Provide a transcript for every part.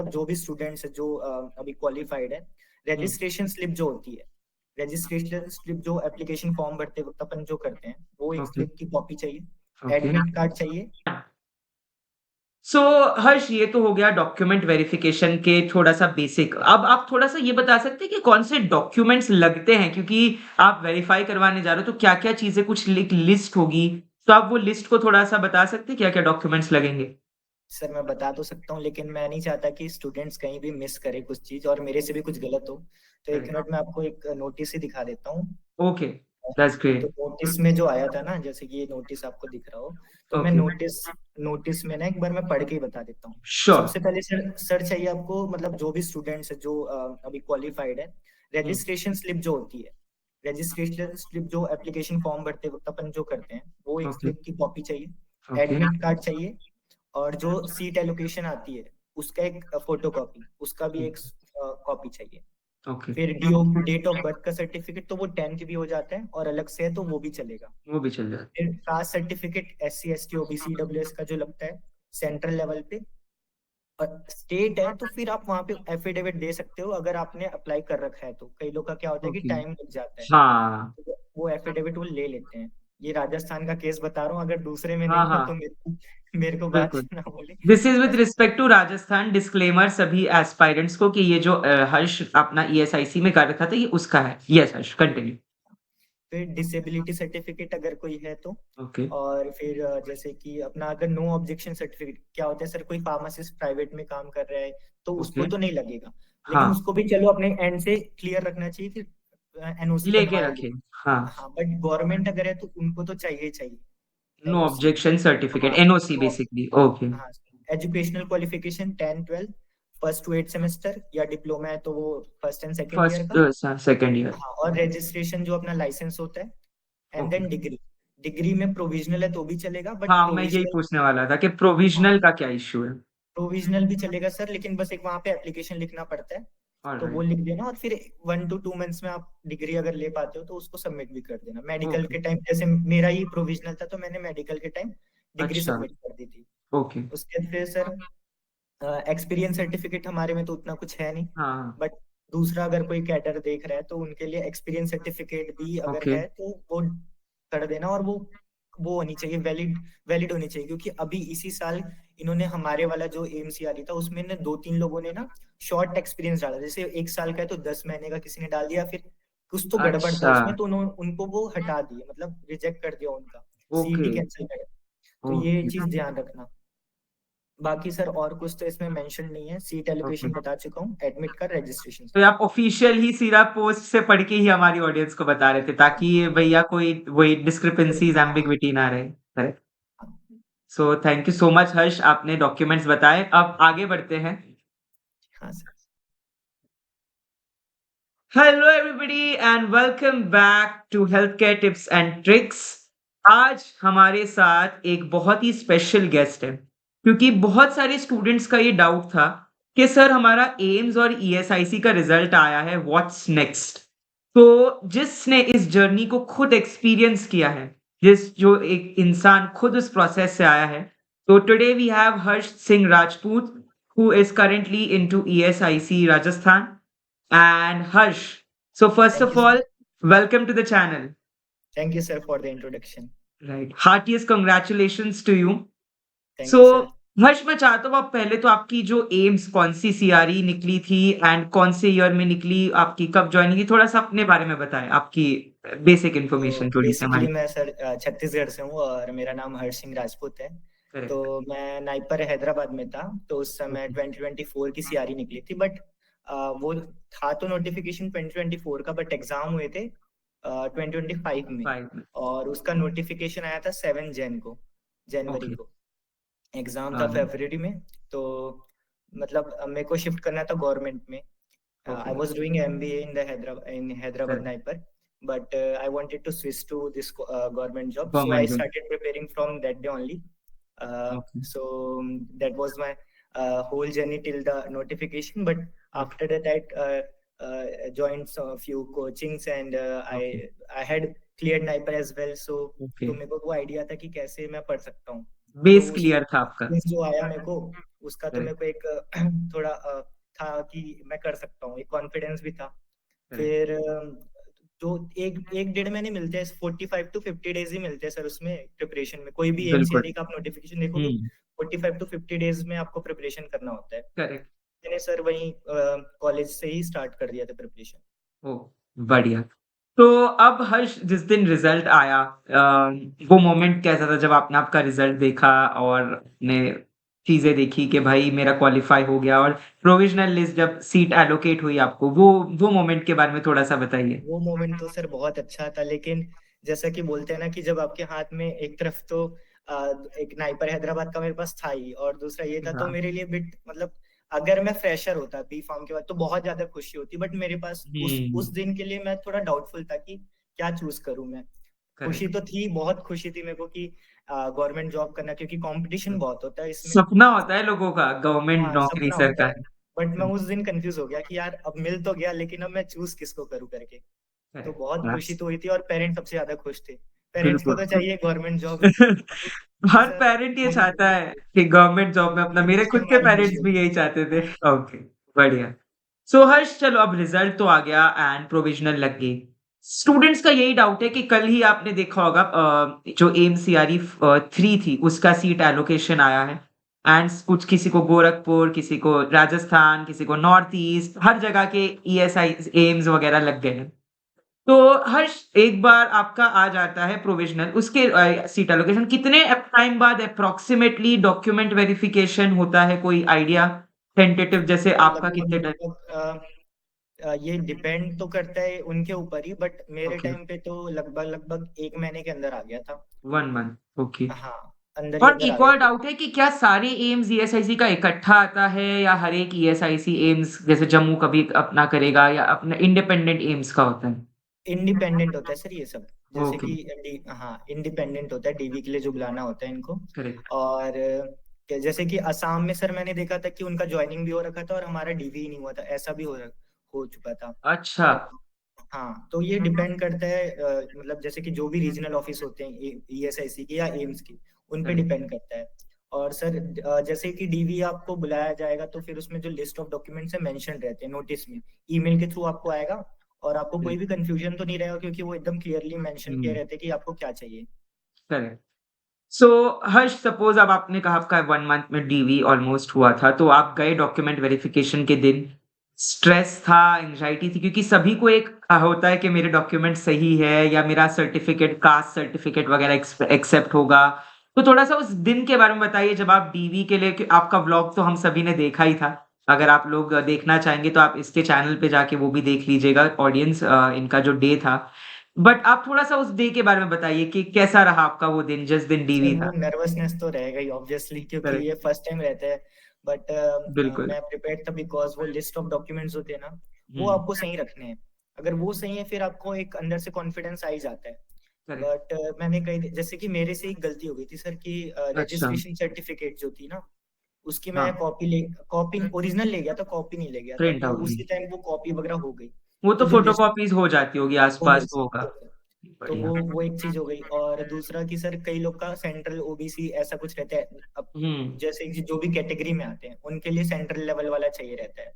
जो भी स्टूडेंट्स है जो अभी क्वालिफाइड है, रजिस्ट्रेशन स्लिप जो होती है, रजिस्ट्रेशन स्लिप जो एप्लीकेशन फॉर्म भरते वक्त अपन जो करते हैं, वो एक ओके, स्लिप की कॉपी चाहिए, ओके। एडमिट कार्ड चाहिए। सो हर्ष, ये तो हो गया डॉक्यूमेंट वेरिफिकेशन के थोड़ा-सा बेसिक। अब आप थोड़ा-सा ये बता सकते हैं कि कौन से डॉक्यूमेंट्स लगते हैं? क्योंकि आप वेरीफाई करवाने जा रहे हो, तो क्या-क्या चीज़ें कुछ लिस्ट होगी, तो आप वो लिस्ट को थोड़ा-सा बता सकते हैं क्या-क्या डॉक्यूमेंट्स लगेंगे? सर मैं बता तो सकता हूँ, लेकिन मैं नहीं चाहता कि स्टूडेंट्स कहीं भी मिस करे कुछ चीज और मेरे से भी कुछ गलत हो। तो एक करेक्ट। मिनट में आपको एक नोटिस ही दिखा देता हूँ। ओके, दैट्स तो ग्रेट। नोटिस में जो आया था ना, जैसे कि ये नोटिस आपको दिख रहा हो, तो मैं ओके, नोटिस नोटिस में ना एक बार मैं पढ़ के ही बता देता हूँ। श्योर। सबसे पहले सर चाहिए आपको, मतलब जो भी स्टूडेंट्स है जो अभी क्वालिफाइड है, हुँ, रजिस्ट्रेशन स्लिप जो होती है, रजिस्ट्रेशन स्लिप जो एप्लीकेशन फॉर्म भरते वक्त अपन जो करते हैं, वो एक ओके, स्लिप की कॉपी चाहिए, ओके, एडमिट कार्ड चाहिए, और जो सीट एलोकेशन आती है उसका एक फोटो कॉपी, उसका भी एक कॉपी चाहिए। ओके, फिर डेट ऑफ बर्थ का सर्टिफिकेट, तो वो 10th भी हो जाता है और अलग से है तो वो भी चलेगा। वो भी चल जाए। फिर caste certificate, SC ST OBC EWS का जो लगता है सेंट्रल लेवल पे, और स्टेट है तो फिर आप वहां पे एफिडेविट दे सकते हो अगर आपने अप्लाई कर रखा है। तो कई लोग का क्या होता है कि ओके, टाइम लग जाता है, हाँ। तो वो एफिडेविट वो ले लेते हैं। ये राजस्थान का केस बता रहा हूँ, अगर दूसरे में हाँ, नहीं हो तो हाँ, मेरे को बात बिल्कुल। ना बोले। दिस इज़ विथ बस। रिस्पेक्ट टू राजस्थान, डिस्क्लेमर सभी एस्पायरेंट्स को कि ये जो हर्ष अपना ईएसआईसी में कर रखा था, ये उसका है। यस हर्ष, कंटिन्यू। फिर डिसेबिलिटी सर्टिफिकेट अगर कोई है तो, ओके, और फिर जैसे कि अपना अगर नो ऑब्जेक्शन सर्टिफिकेट, क्या होता है सर, कोई फार्मासिस्ट प्राइवेट में काम कर रहा है तो उसको ओके, तो नहीं लगेगा, लेकिन हाँ, उसको भी चलो अपने एंड से क्लियर रखना चाहिए कि NOC लेके बनवाया रखें। गया। हाँ, हाँ, बट गवर्नमेंट अगर है तो उनको तो चाहिए ही चाहिए नो NOC। ऑब्जेक्शन सर्टिफिकेट, हाँ एनओसी तो, बेसिकली। ओके, हाँ, educational qualification 10 12 first to 8 semester, या डिप्लोमा है तो वो first and second year first का। Second year. हाँ, और रजिस्ट्रेशन जो अपना लाइसेंस होता है, and okay, then degree. Degree में प्रोविजनल है तो भी चलेगा, बट हाँ, मैं यही प्रोविजनल, पूछने वाला था कि हाँ, प्रोविज़नल का क्या इश्यू है? प्रोविजनल भी चलेगा सर, लेकिन बस एक वहां पे एप्लीकेशन लिखना पड़ता है। तो वो ऑलराइट, लिख देना, और फिर 1 to 2 मंथ्स में आप डिग्री अगर ले पाते हो तो उसको सबमिट भी कर देना। मेडिकल ओके, के टाइम जैसे मेरा ही प्रोविजनल था, तो मैंने मेडिकल के टाइम डिग्री अच्छा, सबमिट कर दी थी। ओके, उसके फिर सर एक्सपीरियंस सर्टिफिकेट हमारे में तो उतना कुछ है नहीं, हाँ, हाँ, बट दूसरा अगर कोई कैडर देख रहा है तो उनके लिए एक्सपीरियंस सर्टिफिकेट भी अगर ओके, है तो वो कर देना। और वो होनी चाहिए, वैलिड वैलिड होनी चाहिए, क्योंकि अभी इसी साल इन्होंने हमारे वाला जो AMCRE था उसमें ने 2 3 लोगों ने ना शॉर्ट एक्सपीरियंस डाला, जैसे 1 साल का है तो 10 महीने का किसी ने डाल दिया, फिर कुछ तो गड़बड़ था अच्छा, उसमें तो उन्होंने उनको वो हटा दिए, मतलब रिजेक्ट कर दिया उनका, ओके, CET कैंसिल कर दिया। तो ये ओके, चीज ध्यान रखना। बाकी सर और कुछ तो इसमें मेंशन नहीं है, सीट ओके। एलोकेशन बता चुका हूँ, एडमिट कार्ड, रजिस्ट्रेशन। तो आप ऑफिशियल ही सीधा पोस्ट से पढ़ के ही हमारी ऑडियंस को बता रहे थे ताकि ये भैया कोई वही डिस्क्रिपेंसीज हाँ एम्बिग्विटी ना रहे। करेक्ट। हाँ so thank you so much Harsh, आपने डॉक्यूमेंट्स बताए। अब आगे बढ़ते हैं। हाँ sir. Hello everybody and welcome back to health care tips and tricks. आज हमारे साथ एक बहुत ही स्पेशल गेस्ट है, क्योंकि बहुत सारे स्टूडेंट्स का ये डाउट था कि सर हमारा एम्स और ईएसआईसी का रिजल्ट आया है, व्हाट्स नेक्स्ट। तो जिसने इस जर्नी को खुद एक्सपीरियंस किया है, जो एक इंसान खुद उस प्रोसेस से आया है, तो today we have Harsh Singh Rajput who is currently into ESIC Rajasthan and Harsh. So first thank of you sir. all, welcome to the channel. Thank you sir for the introduction. Right. Heartiest congratulations to you. Thank So you sir. Harsh, मैं चाहता हूँ आप पहले तो आपकी जो AIIMS कौन सी CRE निकली थी एंड कौन से ईयर में निकली, आपकी कब ज्वाइनिंग की, थोड़ा सा अपने बारे में बताएं, आपकी बेसिक तो इन्फॉर्मेशन थोड़ी सी बेसिकली हमारी। मैं सर छत्तीसगढ़ से हूँ और मेरा नाम हर्ष सिंह राजपूत है। तो करेक्ट। मैं नाइपर हैदराबाद में था, तो उस समय ओके। 2024 की CRE निकली थी, बट वो था तो नोटिफिकेशन 2024 का, बट एग्जाम हुए थे 2025 में। 5 में। और उसका नोटिफिकेशन आया था 7 जनवरी ओके। को। एग्जाम था हाँ। फरवरी में। तो मतलब मेरे को शिफ्ट करना था गवर्नमेंट में। Okay. I was doing MBA in Hyderabad correct. Naipar, but I wanted to switch to this government job, so I government job. started preparing from that day only. Okay. So that was my whole journey till the notification. But okay. after that, joined a few coachings, and okay. I had cleared Naipar as well. Okay. तो मेरे को वो idea था कि कैसे मैं पढ़ सकता हूँ। तो बेस उसमें क्लियर था आपका। जो आया मेरे को, उसका तो मेरे करेक्ट, को एक थोड़ा था कि मैं कर सकता हूँ, एक कॉन्फिडेंस भी था। करेक्ट, फिर जो एक एक 1.5 महीने मिलते हैं, 45 to 50 डेज ही मिलते हैं सर उसमें प्रिपरेशन में। कोई भी बिल्कुल। एमसीआरई का आप नोटिफिकेशन देखोगे, हुँ, 45 to 50 डेज में आपको प्रिपरेशन करना होता है। करेक्ट। मैंने सर वही कॉलेज से ही स्टार्ट कर दिया था प्रिपरेशन। ओह! बढ़िया। तो अब हर्ष जिस दिन रिज़ल्ट आया वो मोमेंट कैसा था जब आपने आपका रिज़ल्ट देखा और आपने चीज़ें देखी कि भाई मेरा क्वालीफाई हो गया और प्रोविज़नल लिस्ट जब सीट एलोकेट हुई आपको, वो मोमेंट के बारे में थोड़ा-सा बताइए? वो मोमेंट तो सर बहुत अच्छा था, लेकिन जैसा कि बोलते हैं ना कि जब आपके हाथ में एक तरफ तो एक नाइपर हैदराबाद का मेरे पास था ही, और दूसरा ये था, तो हाँ। मेरे लिए बिट मतलब अगर मैं फ्रेशर होता बी फार्म के बाद तो बहुत ज्यादा खुशी होती, बट मेरे पास उस हुँ, दिन के लिए मैं थोड़ा डाउटफुल था कि क्या चूज करूं मैं। खुशी करेक्ट। तो थी, बहुत खुशी थी मेरे को कि गवर्नमेंट जॉब करना, क्योंकि कंपटीशन बहुत होता है इसमें। सपना होता है लोगों का गवर्नमेंट हाँ, नौकरी सपना होता है। सरकारी। बट मैं हुँ, उस दिन कंफ्यूज हो गया कि यार अब मिल तो गया, लेकिन अब मैं चूज किसको करूं करके। तो करेक्ट, बहुत खुशी बस तो हुई थी, और पेरेंट्स सबसे ज्यादा खुश थे। पेरेंट्स को बिल्कुल। तो चाहिए गवर्नमेंट जॉब, कि हर सर पेरेंट ये हम चाहता है कि गवर्नमेंट जॉब में अपना मेरे उससे खुद के हमारी खुशी पेरेंट्स भी होगी। यही चाहते थे। हाँ, ओके, बढ़िया। सो हर्ष चलो अब रिजल्ट तो आ गया एंड प्रोविजनल लग गई। स्टूडेंट्स का यही डाउट है कि कल ही आपने देखा होगा जो एमसीआरई 3 थी उसका सीट एलोकेशन आया है एंड कुछ किसी को गोरखपुर, किसी को राजस्थान, किसी को नॉर्थ ईस्ट हर जगह के ईएसआई एम्स वगैरह लग गए हैं। तो हर्ष एक बार आपका आ जाता है प्रोविज़नल उसके सीट एलोकेशन कितने टाइम बाद एप्रोक्सिमेटली डॉक्यूमेंट वेरिफिकेशन होता है कोई आइडिया? टेंटेटिव जैसे सर आपका लगभग कितने टाइम लगभग ये डिपेंड तो करता है उनके ऊपर ही, बट मेरे ओके, टाइम पे तो लगभग लगभग 1 महीने के अंदर आ गया था। 1 मंथ ओके। हाँ, अंदर ही और अंदर आ एक गया और था। डाउट है कि क्या सारे एम्स ईएसआईसी का इकट्ठा आता है या हर एक ईएसआईसी एम्स जैसे जम्मू कभी अपना करेगा या अपना इंडिपेंडेंट एम्स का होता है? इंडिपेंडेंट होता है सर ये सब। जैसे ओके, कि हाँ, इंडिपेंडेंट होता है, डीवी के लिए जो बुलाना होता है इनको। करेक्ट। और जैसे कि असम में सर मैंने देखा था कि उनका ज्वाइनिंग भी हो रखा था और हमारा डीवी ही नहीं हुआ था, ऐसा भी हो चुका था। अच्छा, और हाँ, तो ये डिपेंड करता है मतलब जैसे कि जो भी रीजनल ऑफिस होते हैं ईएसआईसी के या एम्स की, उन पे करेक्ट, डिपेंड करता है। और सर जैसे कि डीवी आपको बुलाया जाएगा, तो फिर उसमें जो लिस्ट ऑफ डॉक्यूमेंट्स है मेंशन रहते हैं नोटिस में, ईमेल के थ्रू आपको आएगा। और आपको कोई करेक्ट। भी कंफ्यूजन तो नहीं रहेगा, क्योंकि वो एकदम क्लियरली मेंशन किया हुँ, रहता है कि आपको क्या चाहिए। करेक्ट। सो हर्ष सपोज़ अब आपने कहा आपका 1 मंथ में डीवी ऑलमोस्ट हुआ था, तो आप गए डॉक्यूमेंट वेरिफिकेशन के दिन, स्ट्रेस था, एंग्ज़ायटी थी क्योंकि सभी को एक होता है कि मेरे डॉक्यूमेंट सही है या मेरा सर्टिफ़िकेट कास्ट सर्टिफ़िकेट वग़ैरह एक्सेप्ट होगा। तो थोड़ा-सा उस दिन के बारे में बताइए जब आप डीवी के लिए आपका व्लॉग तो हम सभी ने देखा ही था। अगर आप लोग देखना चाहेंगे तो आप इसके चैनल पे जाके वो भी देख लीजिएगा ऑडियंस इनका जो डे था। बट आप थोड़ा-सा उस डे के बारे में बताइए कि कैसा रहा आपका वो दिन जिस दिन सर डीवी वो था? नर्वसनेस तो रहेगा ही ऑब्वियसली, क्योंकि करेक्ट, ये फर्स्ट टाइम रहता है। बट बिल्कुल। मैं प्रिपेयर्ड था, बिकॉज वो लिस्ट ऑफ डॉक्यूमेंट्स होते हैं ना, वो हुँ, आपको सही रखने हैं। अगर वो सही है, फिर आपको एक अंदर से कॉन्फिडेंस आ ही जाता है। करेक्ट। बट मैंने कई, जैसे कि मेरे से एक गलती हो गई थी सर कि अच्छा, रजिस्ट्रेशन सर्टिफिकेट जो थी ना, उसकी मैं हाँ, कॉपी ओरिजिनल ले गया था, कॉपी नहीं ले गया था, प्रिंट तो आउट नहीं। उसी टाइम वो कॉपी वगैरह हो गई। वो तो तो जो लिस्ट फ़ोटोकॉपीज़ हो जाती होगी हो गई आस-पास तो सर, होगा। हो गई। तो बढ़िया। वो एक चीज हो गई, और दूसरा कि सर कई लोग का सेंट्रल ओबीसी ऐसा कुछ रहता है। अब हुँ, जैसे कि जो भी कैटेगरी में आते हैं, उनके लिए सेंट्रल लेवल वाला चाहिए रहता है,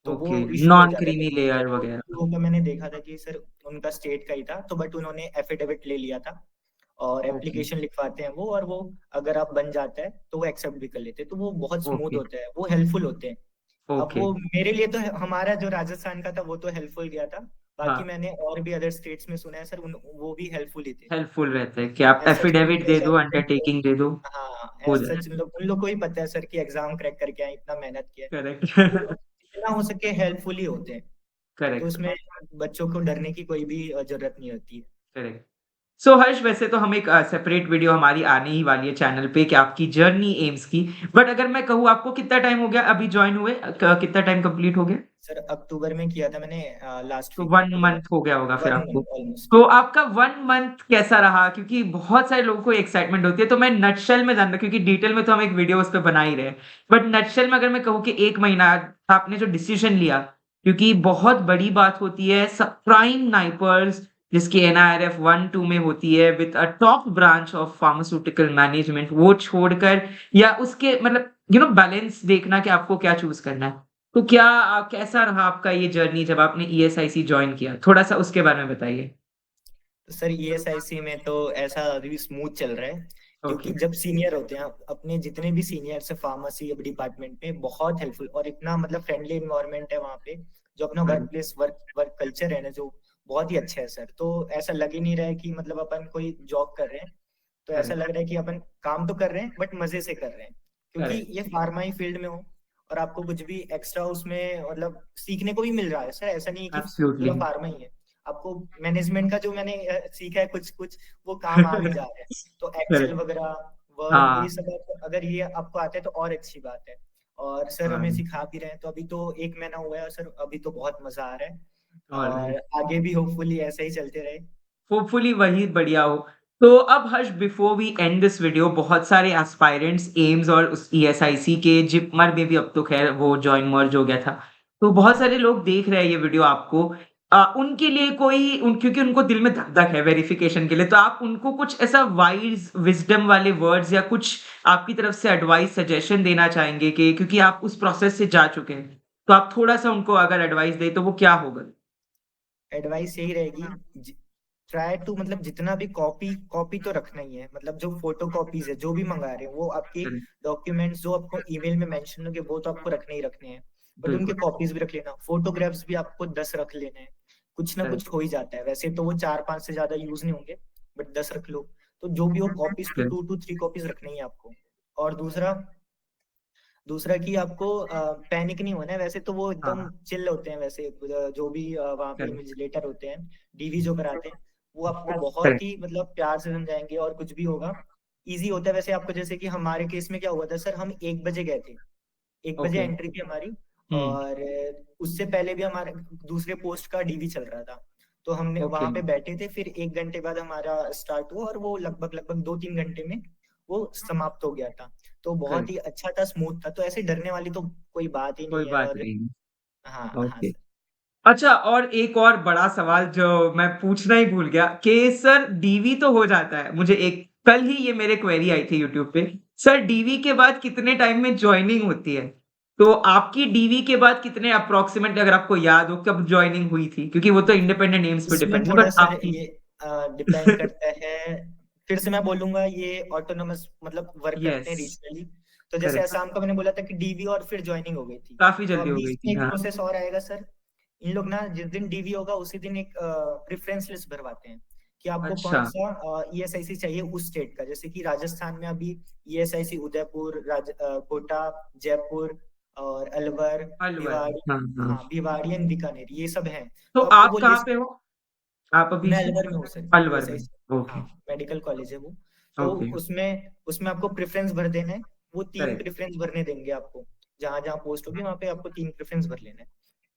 तो वो ओके, इश्यू हो नॉन जाता है क्रीमी कई लोगों का। लेयर तो वगैरह। उन लोगों का मैंने देखा था कि सर उनका स्टेट का ही था, तो बट उन्होंने एफिडेविट ले लिया था, और ओके, एप्लीकेशन लिखवाते हैं वो, और वो अगर आप बन जाता है तो वो एक्सेप्ट भी कर लेते हैं, तो वो बहुत स्मूथ ओके, होता है, वो हेल्पफुल होते हैं। अब ओके। वो मेरे लिए तो हमारा जो राजस्थान का था वो तो हेल्पफुल गया था। बाकी हाँ, मैंने और भी अदर स्टेट्स में सुना है सर, वो भी हेल्पफुल ही थे। हेल्पफुल रहता है कि आप एज सच एफिडेविट दे दो, उनको, अंडरटेकिंग दे दो, हाँ, हो एज जाए। सच उन लोग को ही पता है सर कि एग्जाम क्रैक करके आए, इतना मेहनत किया है। करेक्ट, तो वो जितना हो सके हेल्पफुल ही होते हैं। तो करेक्ट, उसमें बच्चों को डरने की कोई भी जरूरत नहीं होती है। करेक्ट। सो हर्ष वैसे तो हम एक सेपरेट वीडियो हमारी आने ही वाली है चैनल पे कि आपकी जर्नी एम्स की। बट अगर मैं कहूँ आपको कितना टाइम हो गया अभी जॉइन हुए? कितना टाइम कंप्लीट हो गया? सर अक्टूबर में किया था मैंने, लास्ट तो वीक में 1 तो मंथ हो गया होगा फिर 1 मंथ आपको। ऑलमोस्ट। तो आपका 1 मंथ कैसा रहा? क्योंकि बहुत सारे लोगों को एक्साइटमेंट होती है, तो मैं नटशेल में जानना क्योंकि डिटेल में तो हम एक वीडियो उस पे बना ही रहे हैं। बट नटशेल में अगर मैं कहूँ कि 1 महीना आपने जो डिसीजन लिया, क्योंकि बहुत बड़ी बात होती है प्राइम नाइपर्स जिसकी एनआईआरएफ 1-2 में होती है with a top branch of pharmaceutical management वो छोड़कर या उसके मतलब बैलेंस देखना कि आपको क्या चूज़ करना है। तो क्या कैसा रहा आपका ये जर्नी जब आपने ईएसआईसी जॉइन किया? थोड़ा-सा उसके बारे में बताइए। तो सर ईएसआईसी में तो ऐसा अभी स्मूथ चल रहा है, ओके, क्योंकि जब सीनियर होते हैं अपने जितने भी सीनियर्स है फार्मेसी डिपार्टमेंट में, बहुत हेल्पफुल और इतना मतलब फ्रेंडली इन्वायरमेंट है वहाँ पे। जो अपना work correct, place work work culture है ना, जो बहुत ही अच्छा है सर। तो ऐसा लग ही नहीं रहा है कि मतलब अपन कोई जॉब कर रहे हैं। तो ऐसा करेक्ट, लग रहा है कि अपन काम तो कर रहे हैं बट मजे से कर रहे हैं, क्योंकि करेक्ट, ये फार्मा ही फील्ड में हो और आपको कुछ भी एक्स्ट्रा उसमें मतलब सीखने को भी मिल रहा है सर। ऐसा नहीं है कि पूरा एब्सोल्युटली। फार्मा ही है। आपको मैनेजमेंट का जो मैंने सीखा है कुछ कुछ, वो काम आ भी जा रहा है। तो एक्सेल करेक्ट, वगैरह, वर्ड, ये हाँ, सब अगर ये आपको आता है तो और अच्छी बात है। और सर हमें हाँ, सिखा भी रहे हैं। तो अभी तो 1 महीना हुआ है सर, अभी तो बहुत मजा आ रहा है। ऑलराइट। और आगे भी होपफुली ऐसा ही चलते रहे। होपफुली वही बढ़िया हो। तो अब Harsh before we end this video बहुत सारे एस्पायरेंट्स एम्स और उस ईएसआईसी के जिपमर में भी अब तो ख़ैर वो जॉइन मर्ज हो गया था। तो बहुत सारे लोग देख रहे हैं ये वीडियो आपको। उनके लिए कोई उन क्योंकि उनको दिल में धक-धक है वेरिफिकेशन के लिए, तो आप उनको कुछ ऐसा वाइज़ विज़डम वाले वर्ड्स या कुछ आपकी तरफ से एडवाइस सजेशन देना चाहेंगे कि क्योंकि आप उस प्रोसेस से जा चुके हैं। तो आप थोड़ा-सा उनको अगर एडवाइस दें तो वो क्या होगा? एडवाइस यही रहेगी, ट्राई टू मतलब जितना भी कॉपी कॉपी तो रखना ही है। मतलब जो फोटो कॉपीज है जो भी मंगा रहे हैं, वो आपके करेक्ट, डॉक्यूमेंट्स जो आपको ईमेल में मेंशन होंगे वो तो आपको रखने ही रखने हैं। बट उनके बिल्कुल, कॉपीज भी रख लेना, फोटोग्राफ्स भी आपको 10 रख लेने हैं। कुछ ना करेक्ट, कुछ हो ही जाता है, वैसे तो वो 4-5 से ज्यादा यूज नहीं होंगे, बट 10 रख लो। तो जो भी हो कॉपीज तो करेक्ट, 2 to 3 कॉपीज रखनी है आपको। और दूसरा दूसरा कि आपको पैनिक नहीं होना है। वैसे तो वो एकदम हाँ। चिल होते हैं वैसे, जो भी वहाँ पे करेक्ट, इन्विजिलेटर होते हैं, डीवी जो कराते हैं, वो आपको बहुत करेक्ट, ही मतलब प्यार से समझाएंगे और कुछ भी होगा इजी होता है। वैसे आपको जैसे कि हमारे केस में क्या हुआ था सर, हम 1 बजे गए थे, 1 बजे ओके, एंट्री थी हमारी। हुँ, और उससे पहले भी हमारे दूसरे पोस्ट का डीवी चल रहा था। तो हमने ओके, वहां पे बैठे थे, फिर 1 घंटे बाद हमारा स्टार्ट हुआ और वो लगभग लगभग 2-3 घंटे में वो समाप्त हो गया था। तो बहुत करेक्ट, ही अच्छा था, स्मूथ था। तो ऐसे डरने वाली तो कोई बात ही कोई नहीं है। बात और नहीं है, हाँ हाँ ओके। सर। अच्छा और एक और बड़ा सवाल जो मैं पूछना ही भूल गया कि सर डीवी तो हो जाता है, मुझे एक कल ही ये मेरे क्वेरी आई थी यूट्यूब पे, सर डीवी के बाद कितने टाइम में जॉइनिंग होती है? तो आपकी डीवी के बाद कितने अप्रॉक्सिमेट अगर आपको याद हो कब जॉइनिंग हुई थी? क्योंकि वो तो इंडिपेंडेंट एम्स पे इसमें डिपेंड है थोड़ा बट सर आपकी ये डिपेंड करता है। फिर से मैं बोलूंगा, ये ऑटोनोमस मतलब वर्क करते यस, हैं रीजनली। तो जैसे करेक्ट, असम का मैंने बोला था कि डीवी और फिर ज्वाइनिंग हो गई थी। काफ़ी तो जल्दी हो अभी गई इसमें थी, एक हाँ। प्रोसेस और आएगा सर। इन लोग ना जिस दिन डीवी होगा उसी दिन एक प्रेफरेंस लिस्ट भरवाते हैं कि आपको अच्छा, कौन सा ईएसआईसी चाहिए उस स्टेट का। जैसे कि राजस्थान में अभी ईएसआईसी उदयपुर, कोटा, जयपुर और अलवर, अलवर, भिवाड़ी। हाँ, हाँ। हाँ, भिवाड़ी एंड बीकानेर, ये सब हैं। तो तो आपको आप वो कहाँ लिस्ट, पे हो? आप अभी मैं अलवर में हूँ सर, अलवर में, ईएसआईसी। हाँ, ओके, मेडिकल कॉलेज है वो। तो ओके, उसमें उसमें आपको प्रेफरेंस भर देना है। वो 3 करेक्ट, प्रेफरेंस भरने देंगे आपको। जहां जहां पोस्ट होगी वहां पे आपको 3 प्रेफरेंस भर लेना है।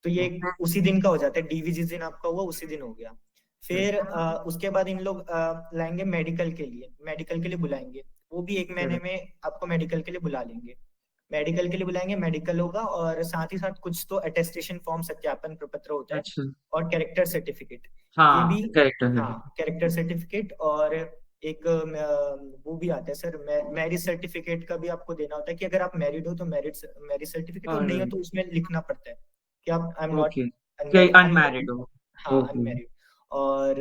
तो ये ओके, उसी दिन का हो जाता है, डीवी जिस दिन आपका हुआ उसी दिन हो गया। फिर करेक्ट, उसके बाद इन लोग लाएंगे मेडिकल के लिए, मेडिकल के लिए बुलाएंगे। वो भी 1 महीने करेक्ट, में आपको मेडिकल के लिए बुला लेंगे। मेडिकल के लिए बुलाएंगे, मेडिकल होगा और साथ ही साथ कुछ तो अटेस्टेशन फॉर्म, सत्यापन प्रपत्र होता है। अच्छा, और कैरेक्टर सर्टिफिकेट, ये भी। हाँ, करेक्ट हाँ, है, कैरेक्टर सर्टिफिकेट। और एक वो भी आता है सर, मैरिज सर्टिफिकेट का भी आपको देना होता है कि अगर आप मैरिड हो तो मैरिड मैरिज सर्टिफिकेट, और नहीं हो ऑलराइट, तो उसमें लिखना पड़ता है कि आप आई एम नॉट ओके, कि अनमैरिड अनमैरिड अनमैरिड। हो, हाँ, ओके, अनमैरिड। और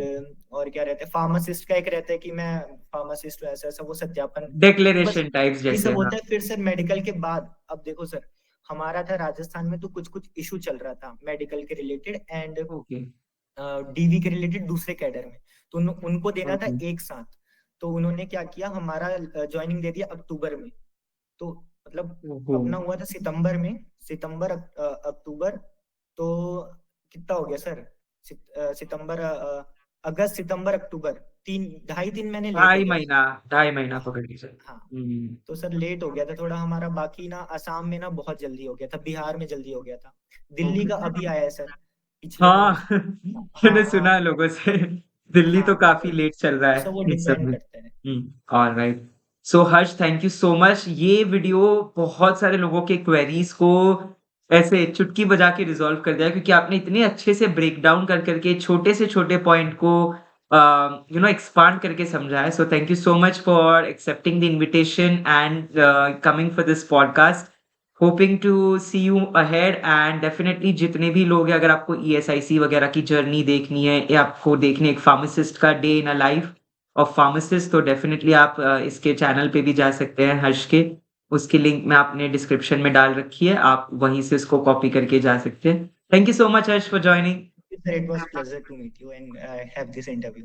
और क्या रहता है, फार्मासिस्ट का एक रहता है कि मैं फार्मासिस्ट हूँ, ऐसा ऐसा वो सत्यापन। तो बस डिक्लेरेशन टाइप्स ये जैसे, सब हाँ, होता है। फिर सर मेडिकल के बाद, अब देखो सर, हमारा था राजस्थान में तो कुछ कुछ इशू चल रहा था मेडिकल के रिलेटेड एंड ओके, डीवी के रिलेटेड दूसरे कैडर में। तो उनको देना था ओके, एक साथ। तो उन्होंने क्या किया, हमारा ज्वाइनिंग दे दिया अक्टूबर में। तो मतलब ओहो! अपना हुआ था सितंबर में, सितंबर अक्टूबर। तो कितना हो गया सर, सितंबर अगस्त सितंबर अक्टूबर, 3 ढाई दिन मैंने लेट हो ढाई गया सर। महीना ढाई महीना हाँ पकड़ के चलिए, हाँ। हुँ, तो सर लेट हो गया था थोड़ा हमारा। बाकी ना असम में ना बहुत जल्दी हो गया था, बिहार में जल्दी हो गया था। दिल्ली ओके, का अभी आया है सर, पिछले हाँ, दिनों। हाँ मैंने हाँ सुना है लोगों से, दिल्ली हाँ। तो तो काफ़ी लेट चल रहा है सब वो इन सब डिपेंड में, करता है। Alright. So Harsh thank you so much ये वीडियो बहुत सारे लोगों के क्वेरीज़ को ऐसे चुटकी बजा के रिज़ॉल्व कर दिया क्योंकि आपने इतने अच्छे से ब्रेक डाउन कर के छोटे से छोटे पॉइंट को expand करके समझा है। So thank you so much for accepting the invitation and coming for this podcast. Hoping to see you ahead and definitely जितने भी लोग हैं, अगर आपको ESIC वगैरह की जर्नी देखनी है या आपको देखनी है एक फार्मासिस्ट का day in a life of pharmacist, तो डेफिनेटली आप इसके चैनल पे भी जा सकते हैं हर्ष के। उसकी लिंक मैं आपने डिस्क्रिप्शन में डाल रखी है, आप वहीं से उसको कॉपी करके जा सकते हैं। Thank you so much Harsh for joining. Sir, it was pleasure to meet you and have this interview.